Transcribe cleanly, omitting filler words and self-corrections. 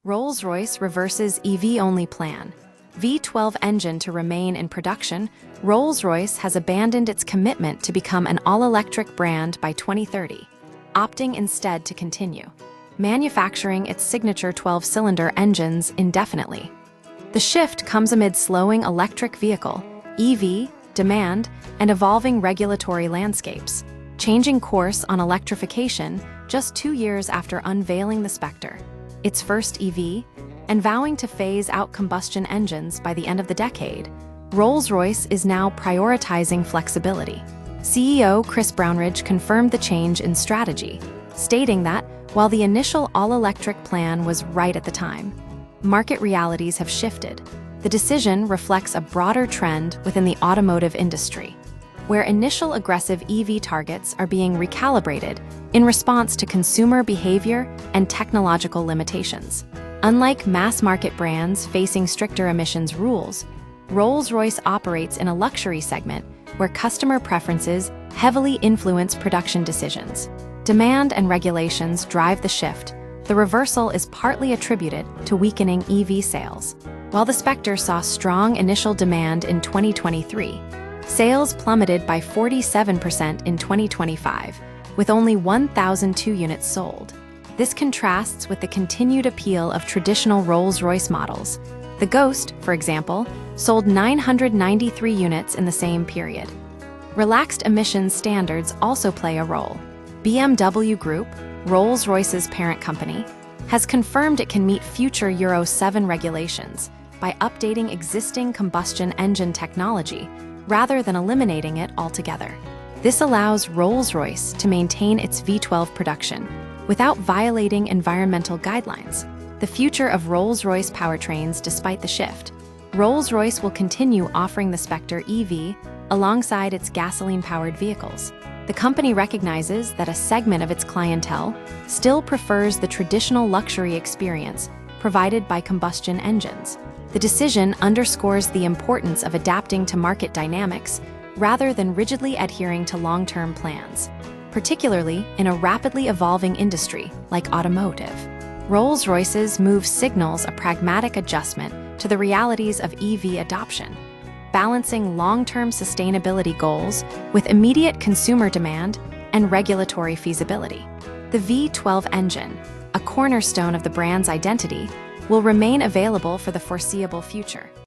Rolls-Royce reverses EV-only plan. V12 engine to remain in production, Rolls-Royce has abandoned its commitment to become an all-electric brand by 2030, opting instead to continue manufacturing its signature 12-cylinder engines indefinitely. The shift comes amid slowing electric vehicle (EV) demand and evolving regulatory landscapes, changing course on electrification just 2 years after unveiling the Spectre, its first EV, and vowing to phase out combustion engines by the end of the decade. Rolls-Royce is now prioritizing flexibility. CEO Chris Brownridge confirmed the change in strategy, stating that while the initial all-electric plan was right at the time, market realities have shifted. The decision reflects a broader trend within the automotive industry, where initial aggressive EV targets are being recalibrated in response to consumer behavior and technological limitations. Unlike mass-market brands facing stricter emissions rules, Rolls-Royce operates in a luxury segment where customer preferences heavily influence production decisions. Demand and regulations drive the shift. The reversal is partly attributed to weakening EV sales. While the Spectre saw strong initial demand in 2023, sales plummeted by 47% in 2025, with only 1,002 units sold. This contrasts with the continued appeal of traditional Rolls-Royce models. The Ghost, for example, sold 993 units in the same period. Relaxed emissions standards also play a role. BMW Group, Rolls-Royce's parent company, has confirmed it can meet future Euro 7 regulations by updating existing combustion engine technology rather than eliminating it altogether. This allows Rolls-Royce to maintain its V12 production without violating environmental guidelines. The future of Rolls-Royce powertrains despite the shift. Rolls-Royce will continue offering the Spectre EV alongside its gasoline-powered vehicles. The company recognizes that a segment of its clientele still prefers the traditional luxury experience provided by combustion engines. The decision underscores the importance of adapting to market dynamics rather than rigidly adhering to long-term plans, particularly in a rapidly evolving industry like automotive. Rolls-Royce's move signals a pragmatic adjustment to the realities of EV adoption, balancing long-term sustainability goals with immediate consumer demand and regulatory feasibility. The V12 engine, a cornerstone of the brand's identity, will remain available for the foreseeable future.